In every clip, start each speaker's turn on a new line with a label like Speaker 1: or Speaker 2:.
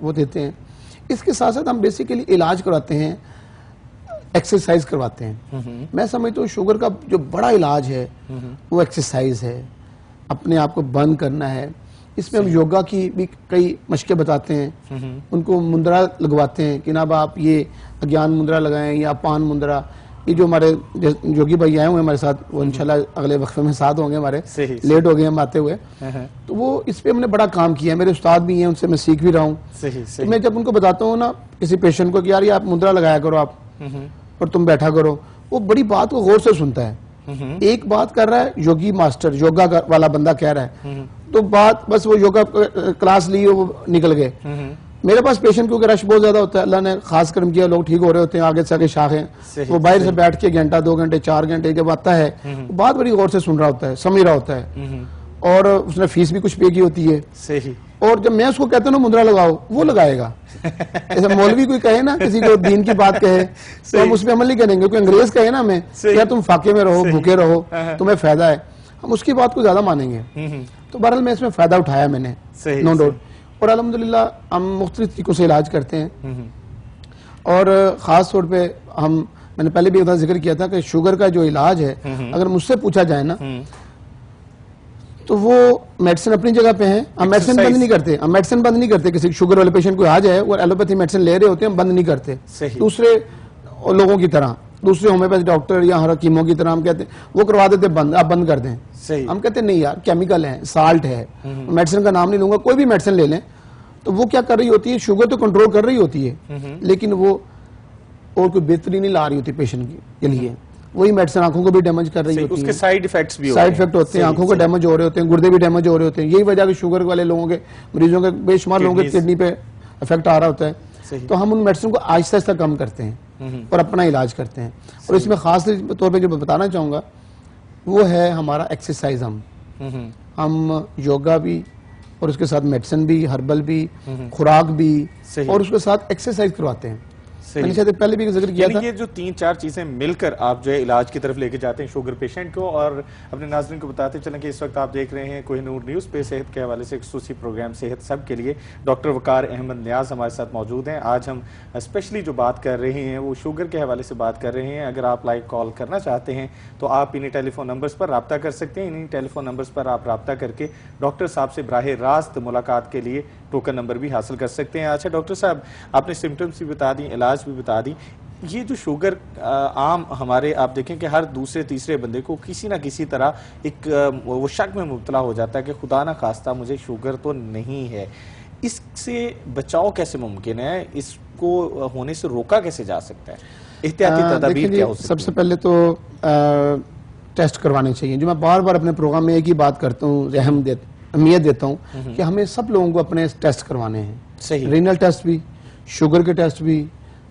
Speaker 1: وہ دیتے ہیں. اس کے ساتھ ساتھ ہم بیسیکلی علاج کرواتے ہیں, ایکسرسائز کرواتے ہیں. میں سمجھتا ہوں شوگر کا جو بڑا علاج ہے وہ ایکسرسائز ہے, اپنے آپ کو بند کرنا ہے. اس میں ہم یوگا کی بھی کئی مشقیں بتاتے ہیں, ان کو مندرا لگواتے ہیں کہ جناب آپ یہ اگیان مندرا لگائیں یا پان مندرا. یہ جو ہمارے جوگی بھائی آئے ہوئے ہمارے ساتھ, وہ انشاءاللہ اگلے وقفے میں ساتھ ہوں گے ہمارے, لیٹ ہو گئے ہم آتے ہوئے, تو وہ اس پہ ہم نے بڑا کام کیا ہے. میرے استاد بھی ہیں, ان سے میں سیکھ بھی رہا ہوں. تو میں جب ان کو بتاتا ہوں نا کسی پیشنٹ کو کہ یار یہ آپ مندرا لگایا کرو آپ اور تم بیٹھا کرو, وہ بڑی بات کو غور سے سنتا ہے. ایک بات کر رہا ہے یوگی ماسٹر, یوگا والا بندہ کہہ رہا ہے, تو بات بس وہ یوگا کلاس لی وہ نکل گئے. میرے پاس پیشنٹ کیونکہ رش بہت زیادہ ہوتا ہے, اللہ نے خاص کرم کیا, لوگ ٹھیک ہو رہے ہوتے ہیں, آگے سے آگے شاخیں, وہ باہر سے بیٹھ کے گھنٹہ 2 گھنٹے 4 گھنٹے جب آتا ہے بات بڑی غور سے سن رہا ہوتا ہے, سمجھ رہا ہوتا ہے, اور اس نے فیس بھی کچھ پے کی ہوتی ہے. اور جب میں اس کو کہتا ہوں نا مندرا لگاؤ, وہ لگائے گا. ایسا مولوی کوئی کہے نا کسی کو دین کی بات کہے تو ہم اس پہ عمل نہیں کریں گے. کوئی انگریز کہے نا ہمیں یا تم فاقے میں رہو, بھوکے رہو, تمہیں فائدہ ہے, ہم اس کی بات کو زیادہ مانیں گے. تو بہرحال میں اس میں فائدہ اٹھایا میں نے, نو ڈاؤٹ. اور الحمدللہ ہم مختلف طریقوں سے علاج کرتے ہیں. اور خاص طور پہ میں نے پہلے بھی ذکر کیا تھا کہ شوگر کا جو علاج ہے, اگر مجھ سے پوچھا جائے نا تو وہ میڈیسن اپنی جگہ پہ ہیں. ہم میڈیسن بند نہیں کرتے, ہم میڈیسن بند نہیں کرتے. کسی شوگر والے پیشنٹ کو آ جائے وہ ایلوپیتھی میڈیسن لے رہے ہوتے ہیں, ہم بند نہیں کرتے. دوسرے لوگوں کی طرح, دوسرے ہومیوپیتھی ڈاکٹر یا حکیموں کی طرح ہم کہتے ہیں وہ کروا دیتے بند, آپ بند کر دیں. ہم کہتے ہیں نہیں یار, کیمیکل ہے, سالٹ ہے, میڈیسن کا نام نہیں لوں گا, کوئی بھی میڈیسن لے لیں تو وہ کیا کر رہی ہوتی ہے, شوگر تو کنٹرول کر رہی ہوتی ہے, لیکن وہ اور کوئی بہتری نہیں لا رہی ہوتی پیشنٹ کے لیے. وہی میڈیسن آنکھوں کو بھی ڈیمیج کر رہی ہوتی ہے, اس کے
Speaker 2: سائیڈ ایفیکٹس بھی
Speaker 1: سائیڈ ایفیکٹ ہوتے ہیں, آنکھوں کو ڈیمیج ہو رہے ہوتے ہیں, گردے بھی ڈیمیج ہو رہے ہوتے ہیں. یہی وجہ کہ شوگر والے لوگوں کے مریضوں کے بے شمار لوگوں کے کڈنی پہ افیکٹ آ رہا ہوتا ہے. تو ہم ان میڈیسن کو آہستہ آہستہ کم کرتے ہیں اور اپنا علاج کرتے ہیں. اور اس میں خاص طور پہ جو بتانا چاہوں گا وہ ہے ہمارا ایکسرسائز. ہم یوگا بھی اور اس کے ساتھ میڈیسن بھی, ہربل بھی, خوراک بھی, اور اس کے ساتھ ایکسرسائز کرواتے ہیں. میں نے شاید پہلے بھی ذکر کیا تھا,
Speaker 2: یہ جو 3-4 چیزیں مل کر آپ جو ہے علاج کی طرف لے کے جاتے ہیں شوگر پیشنٹ کو. اور اپنے ناظرین کو بتاتے چلیں کہ اس وقت آپ دیکھ رہے ہیں کوہ نور نیوز پہ صحت کے حوالے سے ایک خصوصی پروگرام صحت سب کے لیے. ڈاکٹر وقار احمد نیاز ہمارے ساتھ موجود ہیں. آج ہم اسپیشلی جو بات کر رہے ہیں وہ شوگر کے حوالے سے بات کر رہے ہیں. اگر آپ لائیو کال کرنا چاہتے ہیں تو آپ انہیں ٹیلی فون نمبرز پر رابطہ کر سکتے ہیں. انہیں ٹیلی فون نمبرز پر آپ رابطہ کر کے ڈاکٹر صاحب سے براہ راست ملاقات کے لیے ٹوکن نمبر بھی حاصل کر سکتے ہیں. اچھا ڈاکٹر صاحب, آپ نے سمٹمز بھی بتا دیں, علاج بھی بتا دی. یہ جو شوگر عام ہمارے آپ دیکھیں کہ ہر دوسرے تیسرے بندے کو کسی نہ کسی طرح ایک وہ شک میں مبتلا ہو جاتا ہے کہ خدا نہ خواستہ مجھے شوگر تو نہیں ہے. اس سے بچاؤ کیسے ممکن ہے, اس کو ہونے سے روکا کیسے جا سکتا ہے, احتیاطی تدابیر کیا ہو سکتی ہیں؟
Speaker 1: سب سے پہلے تو ٹیسٹ کروانے چاہیے. جو میں بار بار اپنے پروگرام میں ایک ہی بات کرتا ہوں, اہمیت دیتا ہوں کہ ہمیں سب لوگوں کو اپنے ٹیسٹ کروانے ہیں. رینل ٹیسٹ بھی, شوگر کے ٹیسٹ بھی,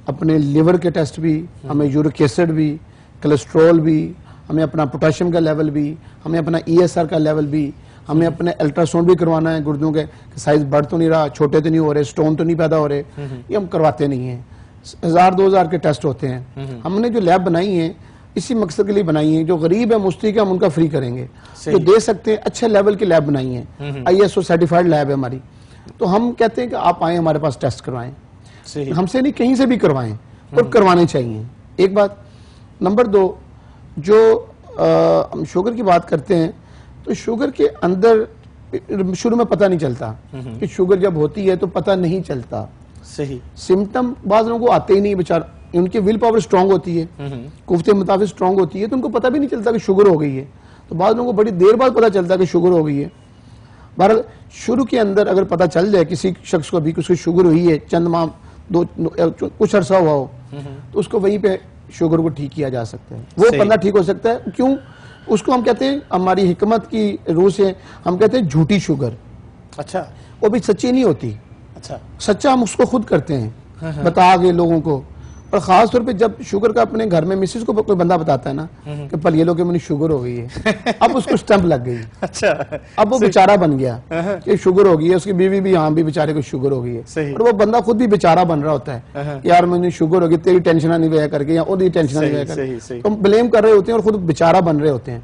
Speaker 1: اپنے لیور کے ٹیسٹ بھی, ہمیں یورک ایسڈ بھی, کولیسٹرول بھی, ہمیں اپنا پوٹاشیم کا لیول بھی, ہمیں اپنا ESR کا لیول بھی, ہمیں اپنے الٹرا ساؤنڈ بھی کروانا ہے گردوں کے, سائز بڑھ تو نہیں رہا, چھوٹے تو نہیں ہو رہے, سٹون تو نہیں پیدا ہو رہے. یہ ہم کرواتے نہیں ہیں. 1000-2000 کے ٹیسٹ ہوتے ہیں. ہم نے جو لیب بنائی ہیں اسی مقصد کے لیے بنائی ہیں. جو غریب ہے مستحق ہے ہم ان کا فری کریں گے. جو دے سکتے ہیں اچھے لیول کی لیب بنائی ہیں, ISO سرٹیفائڈ لیب ہے ہماری. تو ہم کہتے ہیں کہ آپ آئیں ہمارے پاس ٹیسٹ کروائیں, ہم سے نہیں کہیں سے بھی کروائیں, اور کروانے چاہیے. ایک بات. نمبر 2, جو ہم شوگر کی بات کرتے ہیں تو شوگر کے اندر شروع میں پتہ نہیں چلتا کہ شوگر جب ہوتی ہے تو پتہ نہیں چلتا. سمٹم بعض لوگوں کو آتے ہی نہیں بیچارہ, ان کی ول پاور سٹرونگ ہوتی ہے, قوت مطابق سٹرونگ ہوتی ہے, تو ان کو پتہ بھی نہیں چلتا کہ شوگر ہو گئی ہے. تو بعض لوگوں کو بڑی دیر بعد پتہ چلتا ہے کہ شوگر ہو گئی ہے. بہرحال شروع کے اندر اگر پتہ چل جائے کسی شخص کو بھی کہ اس کی شوگر ہوئی ہے, چند ماہ کچھ عرصہ ہوا ہو, تو اس کو وہیں پہ شوگر کو ٹھیک کیا جا سکتا ہے. وہ بندہ ٹھیک ہو سکتا ہے. کیوں؟ اس کو ہم کہتے ہیں, ہماری حکمت کی روح سے ہم کہتے ہیں جھوٹی شوگر.
Speaker 2: اچھا,
Speaker 1: وہ بھی سچی نہیں ہوتی.
Speaker 2: اچھا,
Speaker 1: سچا ہم اس کو خود کرتے ہیں, بتا گئے لوگوں کو. اور خاص طور پہ جب شوگر کا اپنے گھر میں مسز کو کوئی بندہ بتاتا ہے نا کہ پل یہ لو کہ مجھے شوگر ہو گئی ہے، اب اس کو سٹمپ لگ گئی،
Speaker 2: اچھا
Speaker 1: اب وہ بیچارہ بن گیا کہ شوگر ہو گئی ہے، اس کی بیوی بھی ہاں بھی بیچارے کو شوگر ہو گئی ہے، اور وہ بندہ خود بھی بیچارہ بن رہا ہوتا ہے یار مجھے شوگر ہو گئی، تیری ٹینشن نہیں وجہ کر کے یا اور ٹینشن نہیں وجہ کر کے، تو بلیم کر رہے ہوتے ہیں اور خود بیچارہ بن رہے ہوتے ہیں،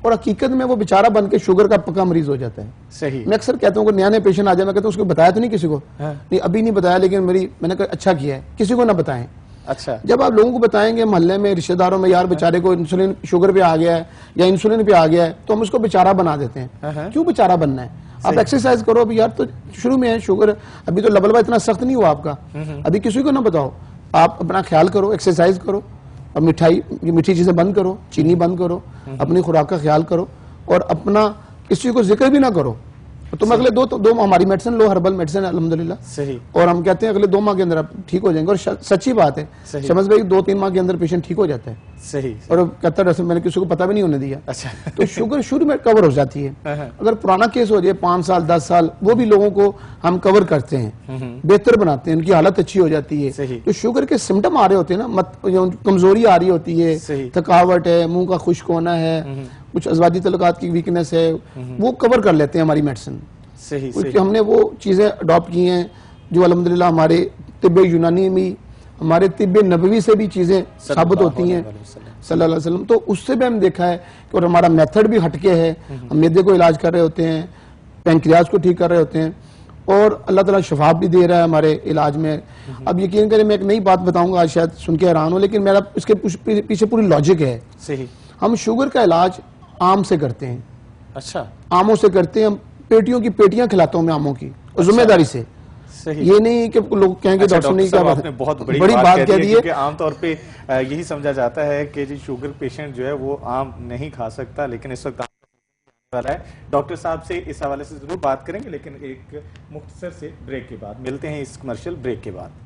Speaker 1: اور حقیقت میں وہ بیچارہ بن کے شوگر کا پکا مریض ہو جاتا ہے۔ میں اکثر کہتا ہوں کہ نیا نیا پیشنٹ آ جائے، میں کہتا ہوں اس کو بتایا تو نہیں کسی کو، نہیں ابھی نہیں بتایا، لیکن میں نے کہا اچھا کیا ہے، کسی کو نہ بتائیں۔
Speaker 2: اچھا
Speaker 1: جب آپ لوگوں کو بتائیں گے محلے میں رشتہ داروں میں یار بیچارے کو انسولین شوگر پہ آ گیا ہے یا انسولین پہ آ گیا ہے، تو ہم اس کو بیچارہ بنا دیتے ہیں۔ کیوں بیچارہ بننا ہے؟ آپ ایکسرسائز کرو، ابھی یار تو شروع میں ہے شوگر، ابھی تو لبلبا اتنا سخت نہیں ہوا آپ کا، ابھی کسی کو نہ بتاؤ، آپ اپنا خیال کرو، ایکسرسائز کرو، اور میٹھی چیزیں بند کرو، چینی بند کرو، اپنی خوراک کا خیال کرو، اور اپنا کسی کو ذکر بھی نہ کرو۔ تم اگلے دو ہماری میڈیسن لو، ہربل میڈیسن الحمدللہ، اور ہم کہتے ہیں اگلے 2 ماہ کے اندر آپ ٹھیک ہو جائیں گے، اور سچی بات ہے شمس بھائی 2-3 ماہ کے اندر پیشنٹ ٹھیک ہو جاتا ہے، اور کہتا ہے میں نے کسی کو پتہ بھی نہیں ہونے دیا۔ تو شوگر شروع میں کور ہو جاتی ہے، اگر پرانا کیس ہو جائے 5 سال 10 سال، وہ بھی لوگوں کو ہم کور کرتے ہیں، بہتر بناتے ہیں، ان کی حالت اچھی ہو جاتی ہے۔ تو شوگر کے سمٹم آ رہے ہوتے ہیں نا، کمزوری آ رہی ہوتی ہے، تھکاوٹ ہے، منہ کا خشک ہونا ہے، کچھ ازواجی تعلقات کی ویکنس ہے، وہ کور کر لیتے ہیں ہماری میڈیسن، کیونکہ ہم نے وہ چیزیں اڈاپٹ کی ہیں جو الحمدللہ ہمارے طب یونانی میں، ہمارے طب نبوی سے بھی چیزیں ثابت ہوتی ہیں صلی اللہ علیہ وسلم، تو اس سے بھی ہم دیکھا ہے کہ اور ہمارا میتھڈ بھی ہٹ کے ہے، ہم میدے کو علاج کر رہے ہوتے ہیں، پینکریاس کو ٹھیک کر رہے ہوتے ہیں، اور اللہ تعالیٰ شفا بھی دے رہا ہے ہمارے علاج میں۔ اب یقین کریں میں ایک نئی بات بتاؤں گا، آج شاید سن کے حیران ہوں، لیکن میرا اس کے پیچھے پوری لاجک ہے۔ ہم شوگر کا علاج آم سے کرتے ہیں،
Speaker 2: اچھا
Speaker 1: آموں سے کرتے ہیں، ہم پیٹیوں کی پیٹیاں کھلاتا ہوں میں آموں کی، اور ذمہ داری سے، یہ نہیں کہ لوگ کہیں گے ڈاکٹر نے کیا
Speaker 2: بہت بڑی بات کہہ دی ہے، کیونکہ عام طور پہ یہی سمجھا جاتا ہے کہ جی شوگر پیشنٹ جو ہے وہ آم نہیں کھا سکتا، لیکن اس وقت والا ہے ڈاکٹر صاحب سے اس حوالے سے ضرور بات کریں گے، لیکن ایک مختصر سے بریک کے بعد ملتے ہیں، اس کمرشل بریک کے بعد۔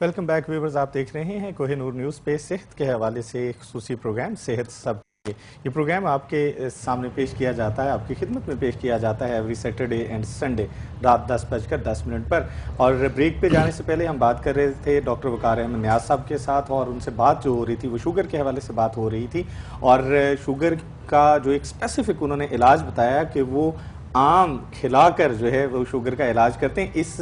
Speaker 2: ویلکم بیک ویورز، آپ دیکھ رہے ہیں کوہ نور نیوز پہ صحت کے حوالے سے خصوصی پروگرام صحت سب کے۔ یہ پروگرام آپ کے سامنے پیش کیا جاتا ہے، آپ کی خدمت میں پیش کیا جاتا ہے ایوری سیٹرڈے اینڈ سنڈے رات 10:10 پر، اور بریک پہ جانے سے پہلے ہم بات کر رہے تھے ڈاکٹر وقار احمد نیاز صاحب کے ساتھ، اور ان سے بات جو ہو رہی تھی وہ شوگر کے حوالے سے بات ہو رہی تھی، اور شوگر کا جو ایک اسپیسیفک انہوں نے علاج بتایا کہ وہ آم کھلا کر جو ہے وہ شوگر کا علاج کرتے ہیں۔ اس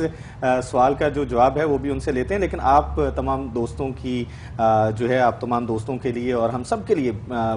Speaker 2: سوال کا جو جواب ہے وہ بھی ان سے لیتے ہیں، لیکن آپ تمام دوستوں کی جو ہے آپ تمام دوستوں کے لیے اور ہم سب کے لیے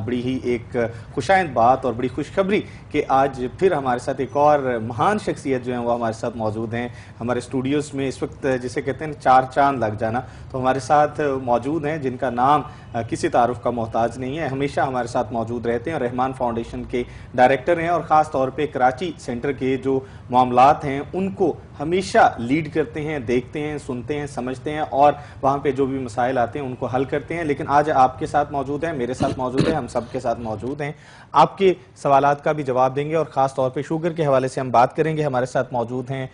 Speaker 2: بڑی ہی ایک خوشائند بات اور بڑی خوشخبری کہ آج پھر ہمارے ساتھ ایک اور مہان شخصیت جو ہیں وہ ہمارے ساتھ موجود ہیں ہمارے اسٹوڈیوز میں۔ اس وقت جسے کہتے ہیں 4 چاند لگ جانا، تو ہمارے ساتھ موجود ہیں جن کا نام کسی تعارف کا محتاج نہیں ہے، ہمیشہ ہمارے ساتھ موجود رہتے ہیں، اور رحمان فاؤنڈیشن کے ڈائریکٹر ہیں، اور خاص طور پہ کراچی سینٹر کے جو معاملات ہیں ان کو ہمیشہ لیڈ کرتے ہیں، دیکھتے ہیں، سنتے ہیں، سمجھتے ہیں، اور وہاں پہ جو بھی مسائل آتے ہیں ان کو حل کرتے ہیں۔ لیکن آج آپ کے ساتھ موجود ہیں، میرے ساتھ موجود ہیں، ہم سب کے ساتھ موجود ہیں، آپ کے سوالات کا بھی جواب دیں گے، اور خاص طور پہ شوگر کے حوالے سے ہم بات کریں گے۔ ہمارے ساتھ موجود ہیں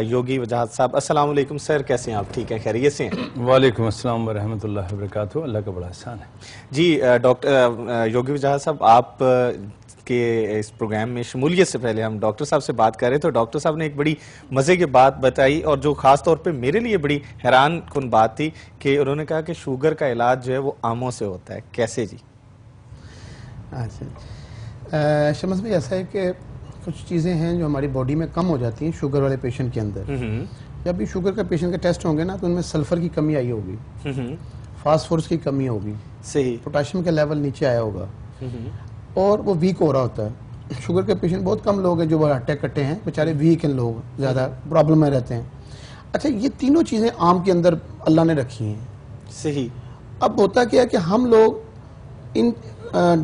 Speaker 2: یوگی وجاہت صاحب۔ السلام علیکم سر، کیسے ہیں آپ؟ ٹھیک ہے، خیریت سے ہیں؟
Speaker 3: وعلیکم السلام ورحمۃ اللہ وبرکاتہ، اللہ کا بڑا احسان ہے
Speaker 2: جی۔ ڈاکٹر یوگی وجاہت صاحب، آپ کے اس پروگرام میں شمولیت سے پہلے ہم ڈاکٹر صاحب سے بات کر رہے تو ڈاکٹر صاحب نے ایک بڑی مزے کی بات بتائی، اور جو خاص طور پہ میرے لیے بڑی حیران کن بات تھی کہ انہوں نے کہا کہ شوگر کا علاج جو ہے وہ آموں سے ہوتا ہے۔ کیسے جی؟
Speaker 1: اچھا شمس بھائی، ایسا ہے کہ کچھ چیزیں ہیں جو ہماری باڈی میں کم ہو جاتی ہیں شوگر والے پیشنٹ کے اندر۔ جب بھی شوگر کا پیشنٹ کے ٹیسٹ ہوں گے نا تو ان میں سلفر کی کمی آئی ہوگی، فاسفورس کی کمی ہوگی،
Speaker 2: صحیح،
Speaker 1: پوٹاشیم کا لیول نیچے آیا ہوگا، اور وہ ویک ہو رہا ہوتا ہے۔ شوگر کے پیشنٹ بہت کم لوگ ہیں جو وہ اٹیک کٹے ہیں، بیچارے ویک ہیں، لوگ زیادہ پرابلم میں رہتے ہیں۔ اچھا، یہ تینوں چیزیں عام کے اندر اللہ نے رکھی ہیں،
Speaker 2: صحیح۔
Speaker 1: اب ہوتا کیا ہے کہ ہم لوگ ان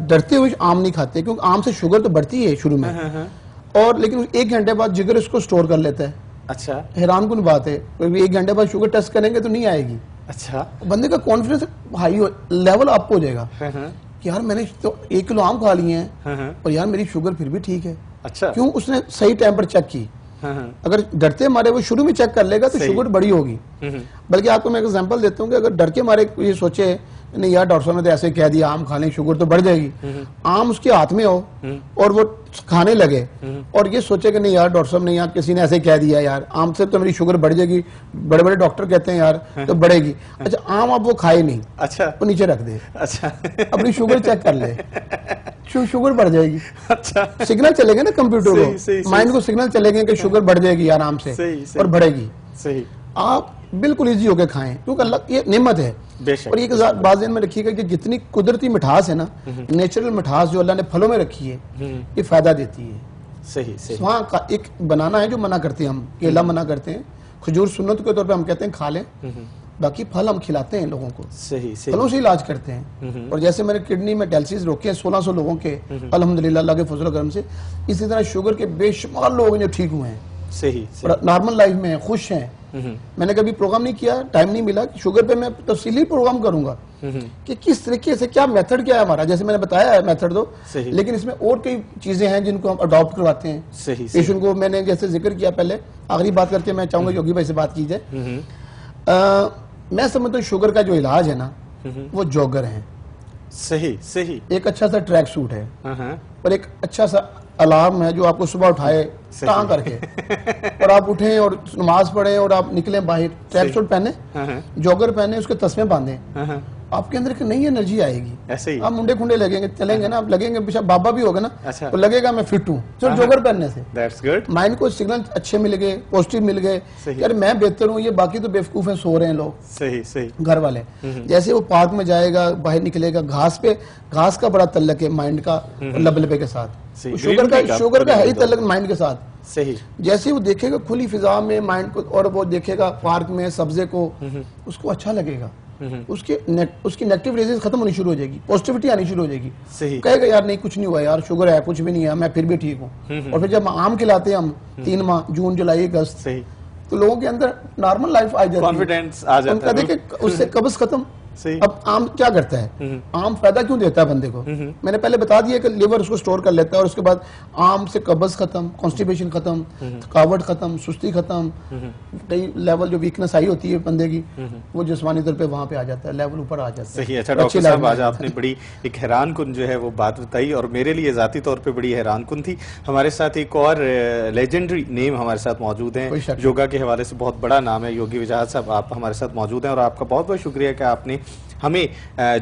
Speaker 1: ڈرتے ہوئے عام نہیں کھاتے، کیونکہ عام سے شوگر تو بڑھتی ہے شروع میں، اور لیکن 1 گھنٹے بعد جگر اس کو سٹور کر لیتا ہے۔
Speaker 2: اچھا،
Speaker 1: حیران کن بات ہے، 1 گھنٹے بعد شوگر ٹیسٹ کریں گے تو نہیں آئے گی،
Speaker 2: اچھا
Speaker 1: بندے کا کانفیڈنس ہائی لیول اپ ہو جائے گا کہ یار میں نے تو 1 کلو آم کھا لیے ہیں اور یار میری شوگر پھر بھی ٹھیک ہے.
Speaker 2: اچھا
Speaker 1: کیوں؟ اس نے صحیح ٹائم پر چیک کی. اگر ڈرتے مارے وہ شروع میں چیک کر لے گا تو شوگر بڑی ہوگی. بلکہ آپ کو میں ایک ایگزامپل دیتا ہوں کہ اگر ڈر کے مارے یہ سوچے نہیں یار ڈاکٹر صاحب نے تو ایسے کہہ دیا آم کھا لیں شوگر تو بڑھ جائے گی, آم اس کے ہاتھ میں ہو اور وہ کھانے لگے اور یہ سوچے کہ نہیں یار ڈاکٹر صاحب نے یار کسی نے ایسے کہہ دیا یار آم سے تو میری شوگر بڑھ جائے گی, بڑے بڑے ڈاکٹر کہتے ہیں یار تو بڑھے گی. اچھا آم اب وہ کھائے نہیں,
Speaker 2: اچھا
Speaker 1: وہ نیچے رکھ دے,
Speaker 2: اچھا
Speaker 1: اپنی شوگر چیک کر لے, شوگر بڑھ جائے گی.
Speaker 2: اچھا
Speaker 1: سگنل چلے گے نا کمپیوٹر کو, مائنڈ کو سگنل چلے گے کہ شوگر بڑھ جائے گی آرام سے اور بڑھے گی.
Speaker 2: صحیح,
Speaker 1: آپ بالکل ایزی ہو کے کھائیں کیونکہ اللہ یہ نعمت ہے. اور یہ بات ذہن میں رکھیے گا کہ جتنی قدرتی مٹھاس ہے نا, نیچرل مٹھاس جو اللہ نے پھلوں میں رکھی ہے یہ فائدہ دیتی ہے.
Speaker 2: صحیح
Speaker 1: وہاں کا ایک بنانا ہے جو منع کرتے ہیں ہم, کیلا منع کرتے ہیں, کھجور سنت کے طور پہ ہم کہتے ہیں کھا لیں, باقی پھل ہم کھلاتے ہیں لوگوں کو, پھلوں سے علاج کرتے ہیں. اور جیسے میں نے کڈنی میں ڈائلسس روکے ہیں 1600 لوگوں کے الحمدللہ اللہ کے فضل و کرم سے, اسی طرح شوگر کے بے شمار لوگ ہیں جو ٹھیک ہوئے ہیں,
Speaker 2: صحیح
Speaker 1: نارمل لائف میں ہیں, خوش ہیں. میں نے کبھی پروگرام نہیں کیا, ٹائم نہیں ملا, شوگر پہ میں تفصیلی پروگرام کروں گا کہ کس طریقے سے کیا میتھڈ کیا ہے ہمارا. جیسے میں نے بتایا ہے میتھڈ دو, لیکن اس میں اور کئی چیزیں ہیں جن کو ہم اڈاپٹ کرواتے ہیں پیشنٹ کو. میں نے جیسے ذکر کیا پہلے, آخری بات کر کے میں چاہوں گا یوگی بھائی سے بات کی جائے. میں سمجھتا ہوں شوگر کا جو علاج ہے نا وہ جوگر ہیں.
Speaker 2: صحیح
Speaker 1: ایک اچھا سا ٹریک سوٹ ہے اور ایک اچھا سا الارم ہے جو آپ کو صبح اٹھائے ٹانگ کر کے اور آپ اٹھیں اور نماز پڑھیں اور آپ نکلیں باہر, ٹریک سوٹ پہنے, جوگر پہنے, اس کے تسمے باندھیں, آپ کے اندر ایک نئی انرجی آئے گی.
Speaker 2: ایسے ہی
Speaker 1: آپ منڈے کھنڈے لگیں گے, چلیں گے نا, آپ لگیں گے پیچھے بابا بھی ہوگا نا, تو لگے گا میں فٹ ہوں صرف جوگر پہننے سے. مائنڈ کو سگنل اچھے مل گئے, پوزیٹیو مل گئے, یار میں بہتر ہوں, یہ باقی تو بیوقوف ہیں, سو رہے ہیں لوگ.
Speaker 2: صحیح
Speaker 1: گھر والے جیسے وہ پارک میں جائے گا, باہر نکلے گا, گھاس پہ, گھاس کا بڑا تعلق ہے مائنڈ کا لبلبے کے ساتھ, شوگر کا ہے ہی تعلق مائنڈ کے ساتھ. جیسے وہ دیکھے گا کھلی فضا میں مائنڈ کو, اور وہ دیکھے گا پارک میں سبزے کو, اس کو اچھا لگے گا, اس کی نیگیٹو ریزنز ختم ہونی شروع ہو جائے گی, پوزیٹیوٹی آنی شروع ہو جائے گی. کہے گا یار نہیں کچھ نہیں ہوا یار, شوگر ہے کچھ بھی نہیں ہے, میں پھر بھی ٹھیک ہوں. اور پھر جب آم کھلاتے ہیں ہم 3 ماہ, جون جولائی اگست, تو لوگوں کے اندر نارمل لائف آ جاتی ہے,
Speaker 2: کانفیڈنس آ جاتا ہے
Speaker 1: کہ اس سے قبض ختم. اب آم کیا کرتا ہے, آم فائدہ کیوں دیتا ہے بندے کو, میں نے پہلے بتا دیا کہ لیور اس کو سٹور کر لیتا ہے, اور اس کے بعد آم سے قبض ختم, کانسٹیپیشن ختم, تھکاوٹ ختم, سستی ختم, کئی لیول جو ویکنس آئی ہوتی ہے بندے کی وہ جسمانی طور پہ وہاں پہ آ جاتا ہے, لیول اوپر آ جاتا ہے.
Speaker 2: صحیح. اچھا ڈاکٹر صاحب, آج آپ نے بڑی ایک حیران کن جو ہے وہ بات بتائی, اور میرے لیے ذاتی طور پہ بڑی حیران کن تھی. ہمارے ساتھ ایک اور لیجنڈری نیم ہمارے ساتھ موجود ہیں, یوگا کے حوالے سے بہت بڑا نام ہے, یوگی وجاہت صاحب, آپ ہمارے ساتھ موجود ہیں, اور آپ کا بہت بہت شکریہ کہ آپ نے ہمیں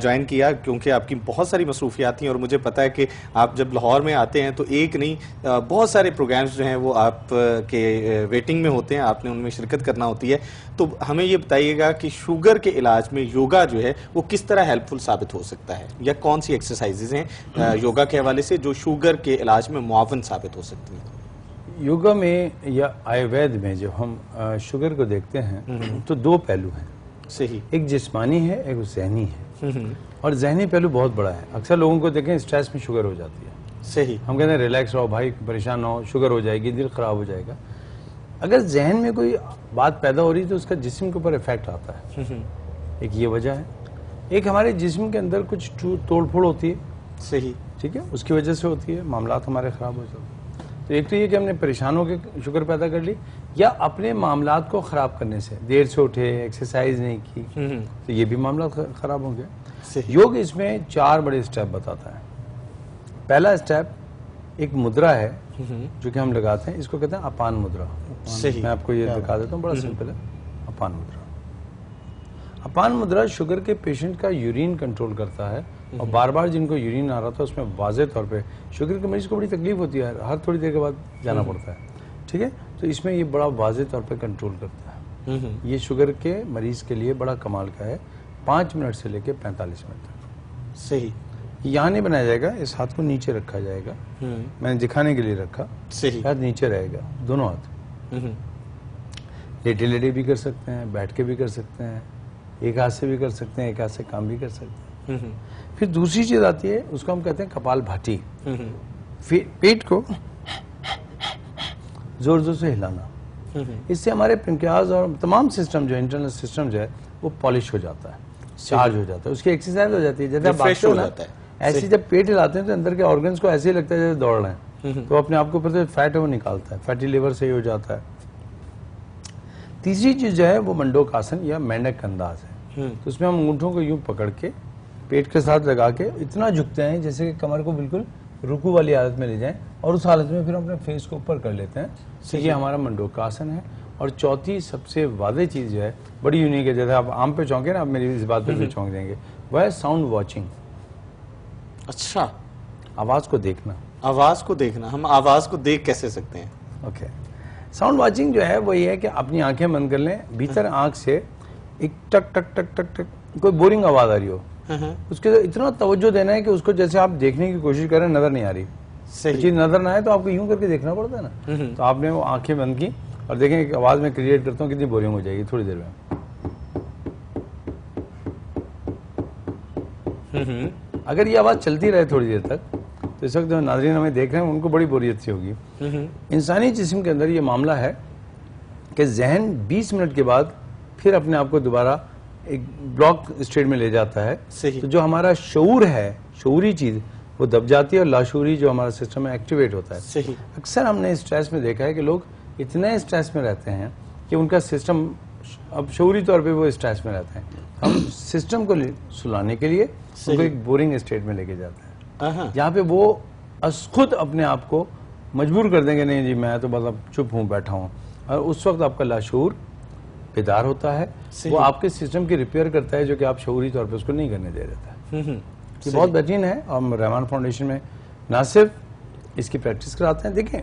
Speaker 2: جوائن کیا, کیونکہ آپ کی بہت ساری مصروفیات تھیں, اور مجھے پتا ہے کہ آپ جب لاہور میں آتے ہیں تو ایک نہیں بہت سارے پروگرامز جو ہیں وہ آپ کے ویٹنگ میں ہوتے ہیں, آپ نے ان میں شرکت کرنا ہوتی ہے. تو ہمیں یہ بتائیے گا کہ شوگر کے علاج میں یوگا جو ہے وہ کس طرح ہیلپ فل ثابت ہو سکتا ہے, یا کون سی ایکسرسائزز ہیں یوگا کے حوالے سے جو شوگر کے علاج میں معاون ثابت ہو سکتی ہیں؟
Speaker 3: یوگا میں یا آیوید میں جب ہم شوگر کو دیکھتے ہیں تو 2 پہلو ہیں.
Speaker 2: صحیح.
Speaker 3: ایک جسمانی ہے, ایک ذہنی ہے, اور ذہنی پہلو بہت بڑا ہے. اکثر لوگوں کو دیکھیں اسٹریس میں شوگر ہو جاتی ہے.
Speaker 2: صحیح.
Speaker 3: ہم کہتے ہیں ریلیکس رہو بھائی, پریشان نہ ہو, شوگر ہو جائے گی, دل خراب ہو جائے گا. اگر ذہن میں کوئی بات پیدا ہو رہی ہے تو اس کا جسم کے اوپر ایفیکٹ آتا ہے. ایک یہ وجہ ہے. ایک ہمارے جسم کے اندر کچھ توڑ پھوڑ ہوتی ہے.
Speaker 2: صحیح.
Speaker 3: ٹھیک ہے, اس کی وجہ سے ہوتی ہے, معاملات ہمارے خراب ہو جاتے ہیں. تو ایک تو یہ کہ ہم نے پریشان ہو کے شوگر پیدا کر لی, یا اپنے معاملات کو خراب کرنے سے, دیر سے اٹھے, ایکسرسائز نہیں کی, تو یہ بھی معاملات خراب ہوں گے. یوگ اس میں 4 بڑے سٹیپ بتاتا ہے. پہلا سٹیپ ایک مدرا ہے جو کہ ہم لگاتے ہیں, اس کو کہتے ہیں اپان مدرا. میں آپ کو یہ دکھا دیتا ہوں, بڑا سمپل ہے. اپان مدرا. اپان مدرا شوگر کے پیشنٹ کا یورین کنٹرول کرتا ہے, اور بار بار جن کو یورین آ رہا تھا اس میں واضح طور پہ, شوگر کے مریض کو بڑی تکلیف ہوتی ہے, ہر تھوڑی دیر کے بعد جانا پڑتا ہے. ٹھیک ہے, تو اس میں یہ بڑا واضح طور پہ کنٹرول کرتا ہے. یہ شوگر کے مریض کے لیے بڑا کمال کا ہے. 5 منٹ سے لے کے 45 منٹ تک.
Speaker 2: صحیح.
Speaker 3: یہاں نہیں بنایا جائے گا, اس ہاتھ کو نیچے رکھا جائے گا. میں نے دکھانے کے لیے رکھا.
Speaker 2: صحیح.
Speaker 3: ہاتھ نیچے رہے گا, دونوں ہاتھ. لیٹے لیٹے بھی کر سکتے ہیں, بیٹھ کے بھی کر سکتے ہیں, ایک ہاتھ سے بھی کر سکتے ہیں, ایک ہاتھ سے کام بھی کر سکتے ہیں. پھر دوسری چیز آتی ہے, اس کو ہم کہتے ہیں کپال بھاٹی. پیٹ کو زور زور سے ہلانا. اس سے ہمارے پنکریاز اور تمام سسٹم جو انٹرنل سسٹم جو ہے وہ پالش ہو جاتا ہے، چارج ہو جاتا ہے، اس کی ایکسرسائز ہو جاتی ہے. جیسے آپ بھاگتے ہو نا ایسے جب پیٹ ہلاتے ہیں تو اندر کے آرگنز کو ایسے ہی لگتا ہے جیسے دوڑ رہے ہیں، تو اپنے آپ کے اوپر سے فیٹ ہے وہ نکالتا ہے، فیٹی لیور سے ہی ہو جاتا ہے. تیسری چیز جو ہے وہ منڈوک آسن یا مینڈک انداز ہے. تو اس میں ہم انگوٹھوں کو یوں پکڑ کے پیٹ کے ساتھ لگا کے اتنا جھکتے ہیں جیسے کہ کمر کو بالکل رکو والی حالت میں لے جائیں، اور اس حالت میں پھر ہم اپنے فیس کو اوپر کر لیتے ہیں. یہ ہمارا منڈوک آسن ہے. اور چوتھی سب سے واضح چیز جو ہے بڑی یونیک ہے، جیسے آپ عام پہ چونکے نا، آپ میری اس بات پہ بھی چونک دیں گے، وہ ہے ساؤنڈ واچنگ.
Speaker 2: اچھا،
Speaker 3: آواز کو دیکھنا.
Speaker 2: آواز کو دیکھنا، ہم آواز کو دیکھ کیسے سکتے ہیں؟
Speaker 3: اوکے، ساؤنڈ واچنگ جو ہے وہ یہ ہے کہ اپنی آنکھیں بند کر لیں، بھیتر آنکھ سے ایک ٹک ٹک ٹک ٹک ٹک کوئی بورنگ آواز آ رہی ہو، اس کے اتنا توجہ دینا ہے کہ اس کو جیسے آپ دیکھنے کی کوشش کریں نظر نہیں آ رہی. چیز نظر نہ آئے تو آپ کو یوں کر کے دیکھنا پڑتا ہے نا. تو آپ نے وہ آنکھیں بند کی اور دیکھیں ایک آواز میں کریٹ کرتا ہوں کتنی بورنگ ہو جائے گی تھوڑی دیر میں. اگر یہ آواز چلتی رہے تھوڑی دیر تک تو اس وقت جو ناظرین ہمیں دیکھ رہے ہیں ان کو بڑی بوریت سی ہوگی. انسانی جسم کے اندر یہ معاملہ ہے کہ ذہن 20 منٹ کے بعد پھر اپنے آپ کو دوبارہ ایک بلاک اسٹیٹ میں لے جاتا ہے. تو جو ہمارا شعور ہے، شعوری چیز، وہ دب جاتی ہے اور لاشعوری جو ہمارا سسٹم ہے ایکٹیویٹ ہوتا ہے. اکثر ہم نے اسٹریس میں دیکھا ہے کہ لوگ اتنے اسٹریس میں رہتے ہیں کہ ان کا سسٹم اب شعوری طور پہ وہ اسٹریس میں رہتے ہیں. ہم سسٹم کو سلانے کے لیے ان کو ایک بورنگ اسٹیٹ میں لے کے جاتے ہیں جہاں پہ وہ خود اپنے آپ کو مجبور کر دیں گے نہیں جی میں تو بس اب چپ ہوں، بیٹھا ہوں. اور اس وقت آپ کا لاشعور بیدار ہوتا ہے، وہ آپ کے سسٹم کی ریپیئر کرتا ہے جو کہ آپ شعوری طور پہ اس کو نہیں کرنے دے دیتا ہے. یہ بہت بہترین ہے. ہم رحمان فاؤنڈیشن میں نہ صرف اس کی پریکٹس کراتے ہیں، دیکھیں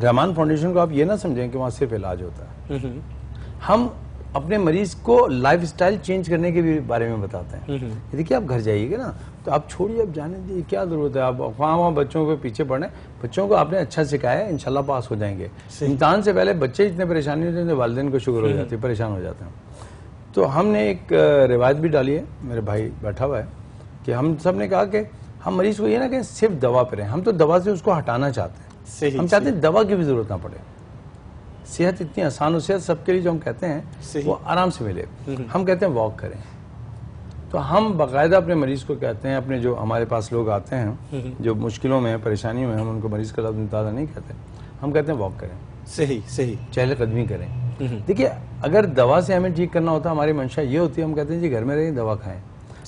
Speaker 3: رحمان فاؤنڈیشن کو آپ یہ نہ سمجھیں کہ وہاں صرف علاج ہوتا ہے. ہم اپنے مریض کو لائف سٹائل چینج کرنے کے بھی بارے میں بتاتے ہیں. دیکھیے آپ گھر جائیے گا نا تو آپ چھوڑیے، اب جانے دیجیے، کیا ضرورت ہے آپ وہاں بچوں کے پیچھے پڑھیں. بچوں کو آپ نے اچھا سکھایا ہے، انشاءاللہ پاس ہو جائیں گے. امتحان سے پہلے بچے اتنے پریشانی ہوتے ہیں، والدین کو شکر ہو جاتی ہے، پریشان ہو جاتے ہیں. تو ہم نے ایک روایت بھی ڈالی ہے، میرے بھائی بیٹھا ہوا ہے، کہ ہم سب نے کہا کہ ہم مریض کو یہ نہ کہ صرف دوا پہ رہیں، ہم تو دوا سے اس کو ہٹانا چاہتے ہیں. ہم چاہتے ہیں دوا کی بھی ضرورت نہ پڑے. صحت اتنی آسان ہو، صحت سب کے لیے جو ہم کہتے ہیں وہ آرام سے ملے. ہم کہتے ہیں واک کریں. تو ہم باقاعدہ اپنے مریض کو کہتے ہیں، اپنے جو ہمارے پاس لوگ آتے ہیں جو مشکلوں میں ہیں، پریشانیوں میں، ہم ان کو مریض کا لفظ متازہ نہیں کہتے، ہم کہتے ہیں واک کریں، صحیح چہل قدمی کریں. دیکھیے اگر دوا سے ہمیں ٹھیک کرنا ہوتا ہماری منشا یہ ہوتی ہے، ہم کہتے ہیں جی گھر میں رہیں، دوا کھائیں.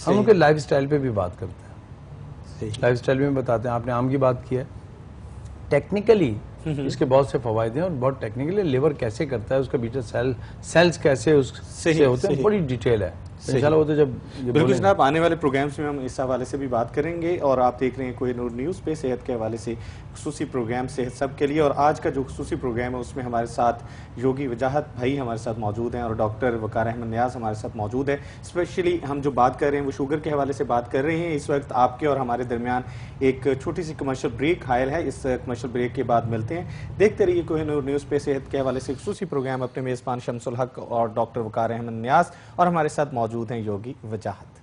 Speaker 3: ہم ان کے لائف سٹائل پہ بھی بات کرتے ہیں. لائف سٹائل میں بتاتے ہیں. آپ نے آم کی بات کی ہے، ٹیکنیکلی اس کے بہت سے فوائد ہیں اور بہت ٹیکنیکلی لیور کیسے کرتا ہے، اس کا بیٹا سیلز کیسے اس سے ہوتے ہیں، بڑی ڈیٹیل ہے. انشاءاللہ وہ تو جب
Speaker 2: بالکل جناب آنے والے پروگرامز میں ہم اس حوالے سے بھی بات کریں گے. اور آپ دیکھ رہے ہیں کوہ نور نیوز پہ صحت کے حوالے سے خصوصی پروگرام صحت سب کے لیے. اور آج کا جو خصوصی پروگرام ہے اس میں ہمارے ساتھ یوگی وجاہت بھائی ہمارے ساتھ موجود ہیں اور ڈاکٹر وقار احمد نیاز ہمارے ساتھ موجود ہے. اسپیشلی ہم جو بات کر رہے ہیں وہ شوگر کے حوالے سے بات کر رہے ہیں. اس وقت آپ کے اور ہمارے درمیان ایک چھوٹی سی کمرشل بریک حائل ہے. اس کمرشل بریک کے بعد ملتے ہیں. دیکھتے رہیے کوہ نور نیوز پہ صحت کے حوالے سے خصوصی پروگرام. اپنے میزبان شمس الحق اور ڈاکٹر وقار احمد نیاز، اور ہمارے ساتھ موجود ہیں Yogi Wajahat.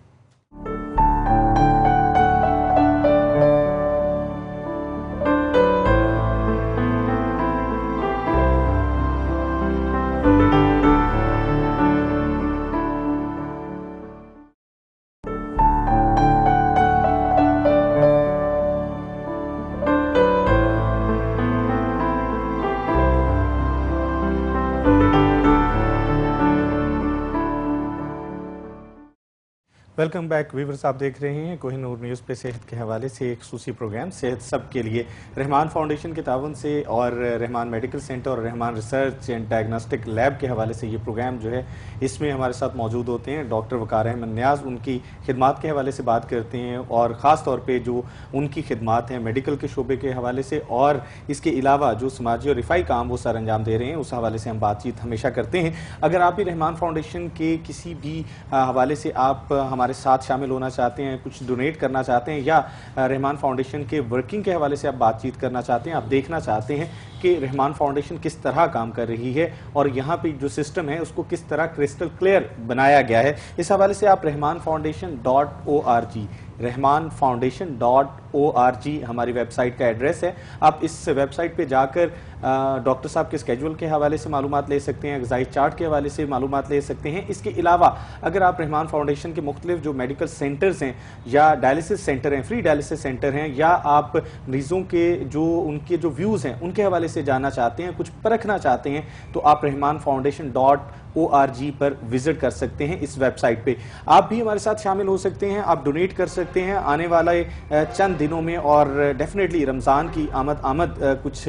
Speaker 2: Welcome back viewers. آپ دیکھ رہے ہیں کوہ نور نیوز پہ صحت کے حوالے سے ایک خصوصی پروگرام صحت سب کے لیے. رحمان فاؤنڈیشن کے تعاون سے اور رحمان میڈیکل سینٹر اور رحمان ریسرچ اینڈ ڈائگنوسٹک لیب کے حوالے سے یہ پروگرام جو ہے اس میں ہمارے ساتھ موجود ہوتے ہیں ڈاکٹر وقار احمد نیاز. ان کی خدمات کے حوالے سے بات کرتے ہیں اور خاص طور پہ جو ان کی خدمات ہیں میڈیکل کے شعبے کے حوالے سے اور اس کے علاوہ جو سماجی اور رفائی کام وہ سر انجام دے رہے ہیں اس حوالے سے ہم بات چیت ہمیشہ کرتے ہیں. اگر آپ بھی رحمان فاؤنڈیشن کے کسی بھی حوالے سے آپ ہمارے ساتھ شامل ہونا چاہتے ہیں، کچھ ڈونیٹ کرنا چاہتے ہیں یا رحمان فاؤنڈیشن کے ورکنگ کے حوالے سے آپ بات چیت کرنا چاہتے ہیں، آپ دیکھنا چاہتے ہیں کہ رحمان فاؤنڈیشن کس طرح کام کر رہی ہے اور یہاں پہ جو سسٹم ہے اس کو کس طرح کرسٹل کلیئر بنایا گیا ہے. اس حوالے سے آپ rahmanfoundation.org rahmanfoundation.org ہماری ویب سائٹ کا ایڈریس ہے. آپ اس ویب سائٹ پہ جا کر ڈاکٹر صاحب کے اسکیجول کے حوالے سے معلومات لے سکتے ہیں, غذائی چارٹ کے حوالے سے معلومات لے سکتے ہیں. اس کے علاوہ اگر آپ رحمان فاؤنڈیشن کے مختلف جو میڈیکل سینٹرز ہیں یا ڈائلسس سینٹر ہیں, فری ڈائلسس سینٹر ہیں, یا آپ مریضوں کے ان کے جو ویوز ہیں ان کے حوالے سے جاننا چاہتے ہیں, کچھ پرکھنا چاہتے ہیں, تو آپ rahmanfoundation.org پر وزٹ کر سکتے ہیں. اس ویب سائٹ پہ آپ بھی ہمارے ساتھ شامل ہو سکتے ہیں, آپ ڈونیٹ کر سکتے ہیں آنے والے چند دنوں میں, اور ڈیفینیٹلی رمضان کی آمد کچھ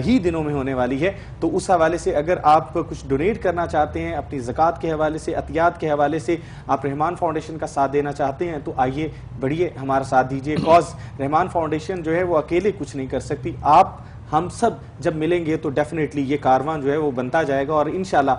Speaker 2: ہی دنوں میں ہونے والی ہے. تو اس حوالے سے اگر آپ کچھ ڈونیٹ کرنا چاہتے ہیں اپنی زکوٰۃ کے حوالے سے, عطیات کے حوالے سے, آپ رحمان فاؤنڈیشن کا ساتھ دینا چاہتے ہیں, تو آئیے بڑھیے ہمارا ساتھ دیجیے. کاز رحمان فاؤنڈیشن جو ہے وہ اکیلے کچھ نہیں کر سکتی. آپ ہم سب جب ملیں گے تو ڈیفینیٹلی یہ کاروان جو ہے وہ بنتا جائے گا. اور انشاءاللہ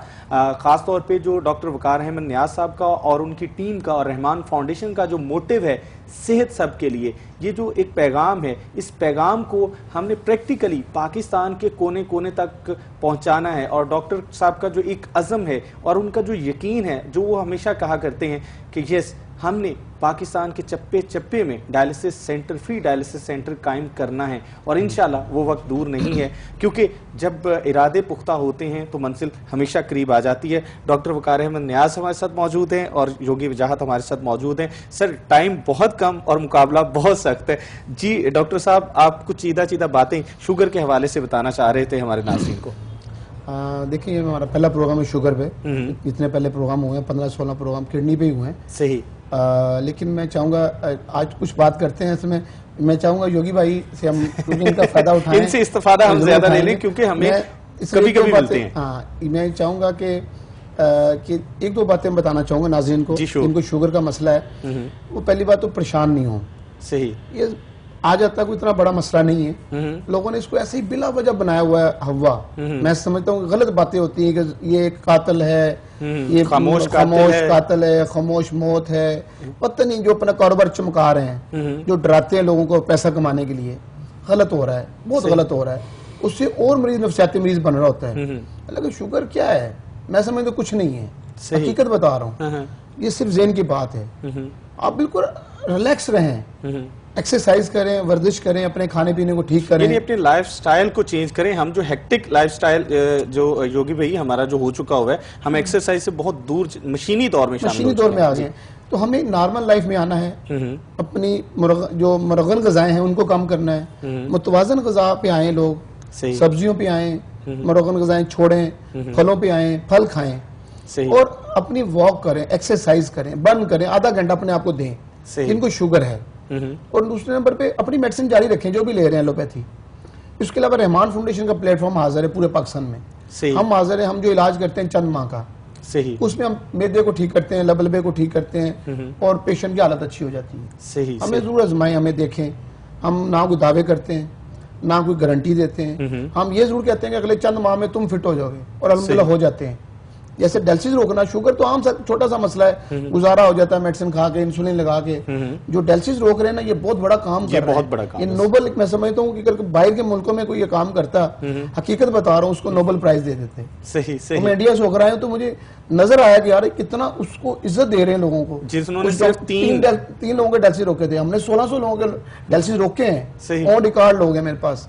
Speaker 2: خاص طور پہ جو ڈاکٹر وقار احمد نیاز صاحب کا اور ان کی ٹیم کا اور رحمان فاؤنڈیشن کا جو موٹیو ہے صحت سب کے لیے, یہ جو ایک پیغام ہے, اس پیغام کو ہم نے پریکٹیکلی پاکستان کے کونے کونے تک پہنچانا ہے. اور ڈاکٹر صاحب کا جو ایک عزم ہے اور ان کا جو یقین ہے, جو وہ ہمیشہ کہا کرتے ہیں کہ یس ہم نے پاکستان کے چپے چپے میں dialysis centre, free dialysis centre قائم کرنا ہے. اور انشاءاللہ وہ وقت دور نہیں ہے, کیونکہ جب ارادے پختہ ہوتے ہیں تو منزل ہمیشہ قریب آ جاتی ہے. ڈاکٹر وقار احمد نیاز ہمارے ساتھ موجود ہیں اور یوگی وجاہت ہمارے ساتھ موجود ہیں. سر ٹائم بہت کم اور مقابلہ بہت سخت ہے. جی ڈاکٹر صاحب, آپ کچھ چیدہ باتیں شوگر کے حوالے سے بتانا چاہ رہے تھے ہمارے ناظرین کو.
Speaker 1: دیکھیں یہ ہمارا پہلا پروگرام ہے شوگر پہ. اتنے پہلے پروگرام ہوئے ہیں, 15-16 پروگرام کڈنی پہ ہی ہوئے ہیں.
Speaker 2: صحیح.
Speaker 1: لیکن میں چاہوں گا آج کچھ بات کرتے ہیں اس میں چاہوں گا یوگی بھائی سے ہم ان کا فائدہ اٹھائیں,
Speaker 2: ان سے استفادہ ہم زیادہ لے لیں کیونکہ ہمیں کبھی کبھی ملتے ہیں.
Speaker 1: ہاں میں چاہوں گا کہ ایک دو باتیں بتانا چاہوں گا ناظرین کو جن کو شوگر کا مسئلہ ہے. وہ پہلی بات تو پریشان نہیں ہوں. صحیح. یہ آ جاتا کوئی اتنا بڑا مسئلہ نہیں ہے, لوگوں نے اس کو ایسے ہی بلا وجہ بنایا ہوا ہے ہوا. میں سمجھتا ہوں غلط باتیں ہوتی ہیں کہ یہ ایک قاتل ہے, یہ خاموش قاتل ہے, خاموش موت ہے, پتہ نہیں جو اپنا کاروبار چمکا رہے ہیں, جو ڈراتے ہیں لوگوں کو پیسہ کمانے کے لیے. غلط ہو رہا ہے, بہت غلط ہو رہا ہے. اس سے اور مریض نفسیاتی مریض بن رہا ہوتا ہے. لیکن شوگر کیا ہے, میں سمجھتا ہوں کچھ نہیں ہے, حقیقت بتا رہا ہوں. یہ صرف ذہن کی بات ہے. آپ بالکل ریلیکس رہیں, ایکسرسائز کریں, ورزش کریں, اپنے کھانے پینے کو ٹھیک کریں,
Speaker 2: یعنی اپنے لائف سٹائل کو چینج کریں. ہم جو ہیکٹک لائف سٹائل جو یوگی بھائی ہمارا جو ہو چکا ہوا ہے, ہم ایکسرسائز سے بہت دور مشینی دور میں
Speaker 1: آ گئے. تو ہمیں نارمل لائف میں آنا ہے, اپنی جو مرغن غذائیں ہیں ان کو کم کرنا ہے, متوازن غذا پہ آئیں لوگ, سبزیوں پہ آئیں, مرغن غذائیں چھوڑیں, پھلوں پہ آئیں, پھل کھائیں, اور اپنی واک کریں, ایکسرسائز کریں, برن کریں, آدھا گھنٹہ اپنے آپ کو دیں جن کو شوگر ہے. اور دوسرے نمبر پہ اپنی میڈیسن جاری رکھیں جو بھی لے رہے ہیں ایلوپیتھی. اس کے علاوہ رحمان فاؤنڈیشن کا پلیٹ فارم حاضر ہے پورے پاکستان میں. ہم حاضر ہیں, ہم جو علاج کرتے ہیں چند ماہ کا, اس میں ہم میدے کو ٹھیک کرتے ہیں, لبلبے کو ٹھیک کرتے ہیں, اور پیشنٹ کی حالت اچھی ہو جاتی ہے. ہمیں ضرور آزمائیں, ہمیں دیکھیں. ہم نہ کوئی دعوے کرتے ہیں نہ کوئی گارنٹی دیتے ہیں. ہم یہ ضرور کہتے ہیں کہ اگلے چند ماہ میں تم فٹ ہو جاؤ گے, اور الحمدللہ ہو جاتے ہیں. جیسے ڈائلسس روکنا, شوگر تو عام چھوٹا سا مسئلہ ہے, گزارا ہو جاتا ہے میڈیسن کھا کے, انسولین لگا کے. جو ڈائلسس روک رہے ہیں نا, یہ بہت بڑا کام کر رہا ہے. یہ نوبل, میں سمجھتا ہوں کہ باہر کے ملکوں میں کوئی یہ کام کرتا, حقیقت بتا رہا ہوں, اس کو نوبل پرائز دے دیتے. صحیح. میں انڈیا سے ہو رہا ہوں تو مجھے نظر آیا کہ یار کتنا اس کو عزت دے رہے ہیں لوگوں کو. جنہوں نے صرف 3 لوگوں کے ڈائلسس روکے تھے, ہم نے 1600 لوگوں کے ڈائلسس روکے ہیں. اور ریکارڈ لوگ ہیں میرے پاس.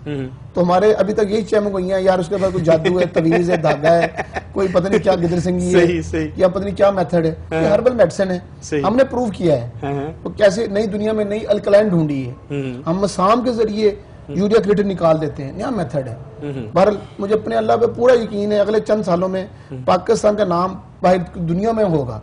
Speaker 1: تو ہمارے ابھی تک یہی چیمک ہوئی ہیں یار, اس کے بعد کوئی جادو ہے, تویز ہے, دھاگا ہے, کوئی پتہ نہیں کیا گدر سنگی ہے, یا پتہ نہیں کیا میتھڈ ہے. یہ ہربل میڈیسن ہے, ہم نے پروف کیا ہے. تو کیسے نئی دنیا میں نئی الکلائن ڈھونڈی ہے, ہم مسام کے ذریعے یوریا کریٹن نکال دیتے ہیں. نیا میتھڈ ہے. بہرحال مجھے اپنے اللہ پہ پورا یقین ہے اگلے چند سالوں میں پاکستان کا نام باہر دنیا میں ہوگا.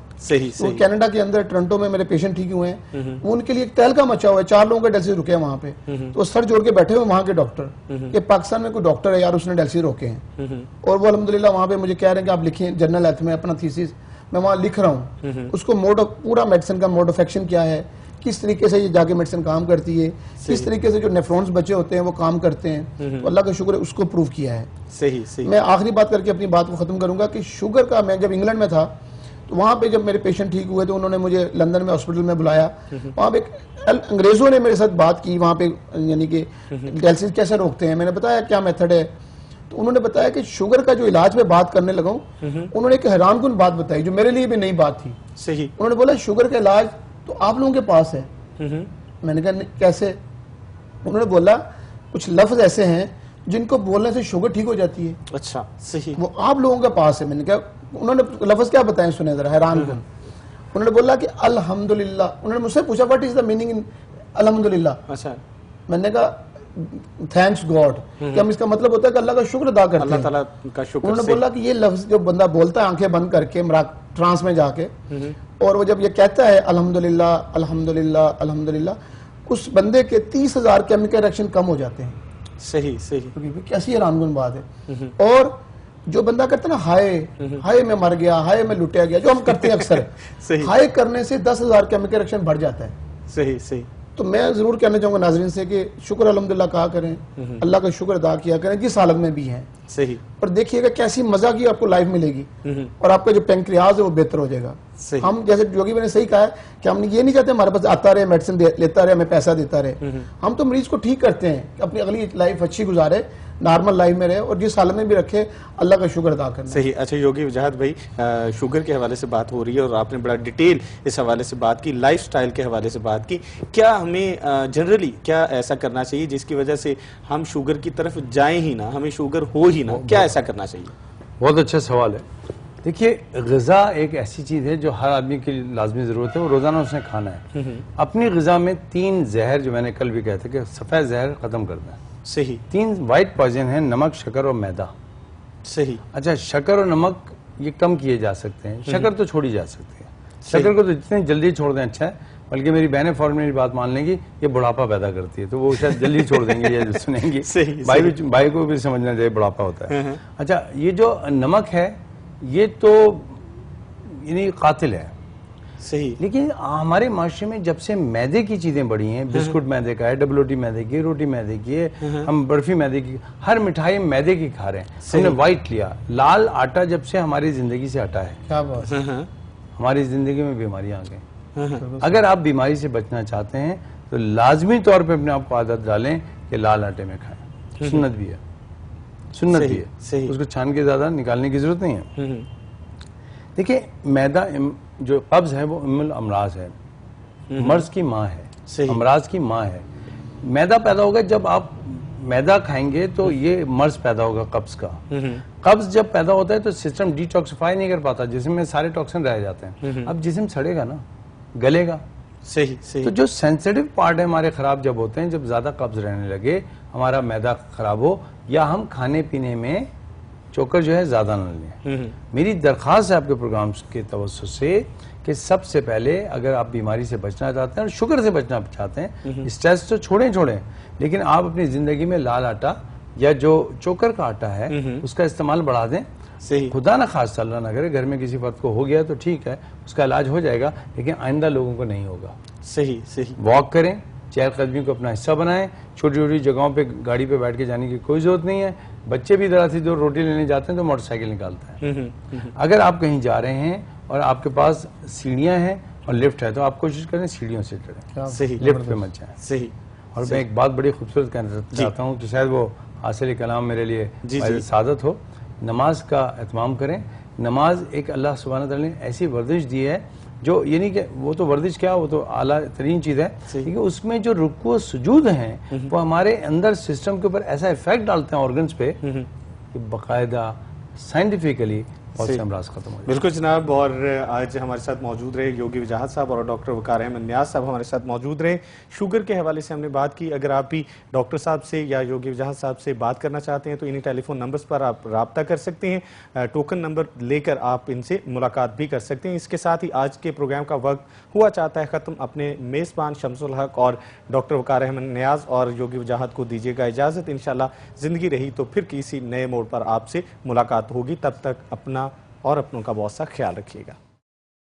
Speaker 1: وہ کینیڈا کے اندر ٹورنٹو میں میرے پیشنٹ ٹھیک ہوئے ہیں, ان کے لیے ایک تہلکہ مچا ہوا ہے, 4 لوگوں کے ڈائلسس رکے ہیں وہاں پہ. تو سر جوڑ کے بیٹھے ہوئے وہاں کے ڈاکٹر کہ پاکستان میں کوئی ڈاکٹر ہے یار, اس نے ڈائلسس روکے ہیں. اور وہ الحمدللہ وہاں پہ مجھے کہہ رہے ہیں کہ آپ لکھیں جرنل ہیلتھ میں اپنا تھیسس, میں وہاں لکھ رہا ہوں. اس کو پورا میڈیسن کا موڈ آف ایکشن کیا ہے, کس طریقے سے یہ جا کے میڈیسن کام کرتی ہے, کس طریقے سے جو نیفرونز بچے ہوتے ہیں وہ کام کرتے ہیں. تو اللہ کا شکر ہے اس کو پروف کیا ہے. صحیح. میں آخری بات کر کے اپنی بات کو ختم کروں گا کہ شوگر کا, میں جب انگلینڈ میں تھا تو وہاں پہ جب میرے پیشنٹ ٹھیک ہوئے تو انہوں نے مجھے لندن میں ہاسپٹل میں بلایا. وہاں پہ انگریزوں نے میرے ساتھ بات کی وہاں پہ, یعنی کہ ڈائلسس کیسے روکتے ہیں. میں نے بتایا کیا میتھڈ ہے. تو انہوں نے بتایا کہ شوگر کا جو علاج میں بات کرنے لگا ہوں، انہوں نے ایک حیران کن بات بتائی جو میرے لیے بھی نئی بات تھی.
Speaker 2: صحیح.
Speaker 1: انہوں نے بولا شوگر کا علاج تو آپ لوگوں کے پاس ہے. میں نے کہا کیسے؟ انہوں نے بولا کچھ لفظ ایسے ہیں جن کو بولنے سے شوگر ٹھیک ہو جاتی ہے.
Speaker 2: اچھا صحیح.
Speaker 1: وہ آپ لوگوں کے پاس ہے. میں نے کہا انہوں نے لفظ کیا بتائیں سنیں ذرا، حیران کن. انہوں نے بولا کہ الحمدللہ. انہوں نے مجھ سے پوچھا what is the meaning in الحمدللہ.
Speaker 2: اچھا.
Speaker 1: میں نے کہا تھینکس گاڈ، کہ ہم اس کا مطلب ہوتا ہے کہ اللہ کا شکر ادا کرتے ہیں،
Speaker 2: اللہ تعالیٰ کا شکر.
Speaker 1: انہوں نے بولا کہ یہ لفظ جو بندہ بولتا ہے آنکھیں بند کر کے ٹرانس میں جا کے، اور وہ جب یہ کہتا ہے الحمدللہ الحمدللہ الحمدللہ، اس بندے کے 30,000 کیمیکل ریئیکشن کم ہو جاتے ہیں.
Speaker 2: صحیح صحیح.
Speaker 1: کیسی حیران کن بات ہے. اور جو بندہ کرتا ہے نا ہائے ہائے میں مر گیا، ہائے میں لٹیا گیا، جو ہم کرتے ہیں اکثر، ہائے کرنے سے 10,000 کیمیکل ریئیکشن بڑھ جاتا ہے.
Speaker 2: صحیح صحیح.
Speaker 1: تو میں ضرور کہنا چاہوں گا ناظرین سے کہ شکر الحمدللہ کہا کریں، اللہ کا شکر ادا کیا کریں جس حالت میں بھی ہیں.
Speaker 2: صحیح.
Speaker 1: اور دیکھیے گا کیسی مزہ کی آپ کو لائف ملے گی، اور آپ کا جو پینکریاز ہے وہ بہتر ہو جائے گا. ہم جیسے جوگی بھائی نے صحیح کہا ہے کہ ہم یہ نہیں چاہتے ہمارے پاس آتا رہے میڈیسن لیتا رہے ہمیں پیسہ دیتا رہے. ہم تو مریض کو ٹھیک کرتے ہیں کہ اپنی اگلی لائف اچھی گزارے، نارمل لائف میں رہے، اور جس حالت میں بھی رکھے اللہ کا شکر ادا کرنا.
Speaker 2: صحیح. اچھا یوگی وجاہت بھائی، شوگر کے حوالے سے بات ہو رہی ہے اور آپ نے بڑا ڈیٹیل اس حوالے سے بات کی، لائف سٹائل کے حوالے سے بات کی. کیا ہمیں جنرلی کیا ایسا کرنا چاہیے جس کی وجہ سے ہم شوگر کی طرف جائیں ہی نہ، ہمیں شوگر ہو ہی نہ؟ کیا ایسا کرنا چاہیے؟
Speaker 3: بہت اچھا سوال ہے. دیکھیے غذا ایک ایسی چیز ہے جو ہر آدمی کی لازمی ضرورت ہے، وہ روزانہ اس نے کھانا ہے. اپنی غذا میں 3 زہر جو میں نے کل بھی کہا تھا کہ سفید زہر ختم کرنا ہے.
Speaker 2: صحیح.
Speaker 3: 3 وائٹ پوائزن ہیں، نمک، شکر اور میدا.
Speaker 2: صحیح.
Speaker 3: اچھا شکر اور نمک یہ کم کیے جا سکتے ہیں، شکر تو چھوڑی جا سکتی ہے. شکر کو تو جتنے جلدی چھوڑ دیں اچھا ہے، بلکہ میری بہنیں فوراً میری بات مان لیں گی یہ بڑھاپا پیدا کرتی ہے، تو وہ شاید جلدی چھوڑ دیں گے یا سنیں گی. بھائی کو بھی سمجھنا چاہیے بڑھاپا ہوتا ہے. اچھا یہ جو نمک ہے یہ تو یعنی قاتل ہے.
Speaker 2: صحیح.
Speaker 3: لیکن ہمارے معاشرے میں جب سے میدے کی چیزیں بڑھی ہیں، بسکٹ میدے کا ہے، ڈبل روٹی میدے کی، روٹی میدے کی ہے، ہم برفی میدے کی، ہر مٹھائی میدے کی کھا رہے ہیں. ہم نے وائٹ لیا. لال آٹا جب سے ہماری زندگی سے ہٹا ہے،
Speaker 1: کیا بات،
Speaker 3: ہماری زندگی میں بیماریاں آ گئیں. اگر آپ بیماری سے بچنا چاہتے ہیں تو لازمی طور پہ اپنے آپ کو عادت ڈالیں کہ لال آٹے میں کھائیں. سنت بھی ہے، سنت بھی ہے، اس کو چھان کے زیادہ نکالنے کی ضرورت نہیں ہے. دیکھیں میدا جو قبض ہے وہ ام الامراض ہے، مرض کی ماں ہے، امراض کی ماں ہے. میدا پیدا ہوگا جب آپ میدا کھائیں گے تو یہ مرض پیدا ہوگا قبض کا. قبض جب پیدا ہوتا ہے تو سسٹم ڈی ٹاکسیفائی نہیں کر پاتا، جسم میں سارے ٹاکسن رہ جاتے ہیں. اب جسم سڑے گا نا، گلے گا.
Speaker 2: صحیح صحیح.
Speaker 3: تو جو سینسیٹیو پارٹ ہے ہمارے خراب جب ہوتے ہیں، جب زیادہ قبض رہنے لگے، ہمارا میدا خراب ہو، یا ہم کھانے پینے میں چوکر جو ہے زیادہ نہ لیں. میری درخواست ہے آپ کے پروگرام کے توسط سے کہ سب سے پہلے اگر آپ بیماری سے بچنا چاہتے ہیں اور شوگر سے بچنا چاہتے ہیں، اسٹریس تو چھوڑیں، لیکن آپ اپنی زندگی میں لال آٹا یا جو چوکر کا آٹا ہے اس کا استعمال بڑھا دیں. خدا نہ خاص اللہ نہ کرے گھر میں کسی فرد کو ہو گیا تو ٹھیک ہے، اس کا علاج ہو جائے گا، لیکن آئندہ لوگوں کو نہیں ہوگا.
Speaker 2: صحیح صحیح.
Speaker 3: واک کریں، چہل قدمی کو اپنا حصہ بنائیں. چھوٹی چھوٹی جگہوں پہ گاڑی پہ بیٹھ کے جانے کی کوئی ضرورت نہیں ہے. بچے بھی ذرا سی دور روٹی لینے جاتے ہیں تو موٹر سائیکل نکالتا ہے. اگر آپ کہیں جا رہے ہیں اور آپ کے پاس سیڑھیاں ہیں اور لفٹ ہے تو آپ کوشش کریں سیڑھیوں سے چڑھیں،
Speaker 2: صحیح،
Speaker 3: لفٹ پہ مت جائیں.
Speaker 2: صحیح.
Speaker 3: اور میں ایک بات بڑی خوبصورت کہنا چاہتا ہوں تو شاید وہ حاصل کلام میرے لیے سعادت ہو. نماز کا اہتمام کریں. نماز ایک اللہ سبحانہ تعالیٰ نے ایسی ورزش دی ہے جو یعنی کہ وہ تو ورزش کیا، وہ تو اعلیٰ ترین چیز ہے، لیکن اس میں جو رکوع و سجود ہیں وہ ہمارے اندر سسٹم کے اوپر ایسا ایفیکٹ ڈالتے ہیں آرگنز پہ کہ باقاعدہ سائنٹیفکلی بہت سے امراض ختم ہو جائے.
Speaker 2: بالکل جناب. اور آج ہمارے ساتھ موجود رہے یوگی وجاہت صاحب اور ڈاکٹر وقار احمد نیاز صاحب ہمارے ساتھ موجود رہے. شوگر کے حوالے سے ہم نے بات کی. اگر آپ بھی ڈاکٹر صاحب سے یا یوگی وجاہت صاحب سے بات کرنا چاہتے ہیں تو انہی ٹیلی فون نمبرز پر آپ رابطہ کر سکتے ہیں. ٹوکن نمبر لے کر آپ ان سے ملاقات بھی کر سکتے ہیں. اس کے ساتھ ہی آج کے پروگرام کا وقت ہوا چاہتا ہے ختم. اپنے میزبان شمس الحق اور ڈاکٹر وقار احمد نیاز اور یوگی وجاہت کو دیجیے گا اجازت. انشاءاللہ زندگی رہی تو پھر کسی نئے موڑ پر آپ سے ملاقات ہوگی. تب تک اپنا اور اپنوں کا بہت سا خیال رکھیے گا.